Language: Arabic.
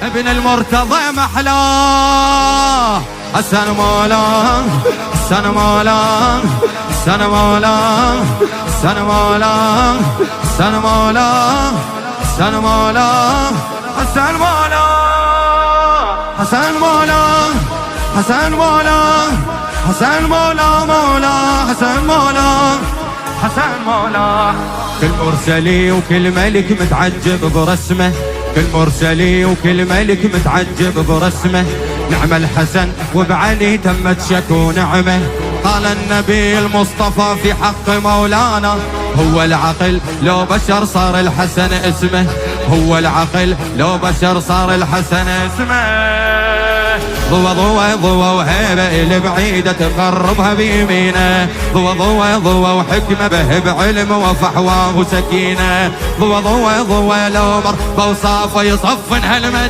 ابن المرتضى محلاه حسن مولاه حسن مولاه حسن مولاه حسن مولاه حسن مولاه حسن مولاه حسن مولاه حسن مولاه حسن مولاه حسن مولاه مولاه حسن مولاه حسن مولاه. كل مرسلي وكل ملك متعجب برسمه، كل مرسلي وكل ملك متعجب برسمه. نعم الحسن وبعلي تمت شكو نعمه. قال النبي المصطفى في حق مولانا هو العقل لو بشر صار الحسن اسمه، هو العقل لو بشر صار الحسن اسمه. ضوى ضوى ضوى وهيبة البعيدة تقربها بيمينه، ضوى ضوى ضوى وحكمة به بعلم وفحواه وسكينة. ضوى ضوى ضوى لو مر بوصافه يصفن هالمدينة.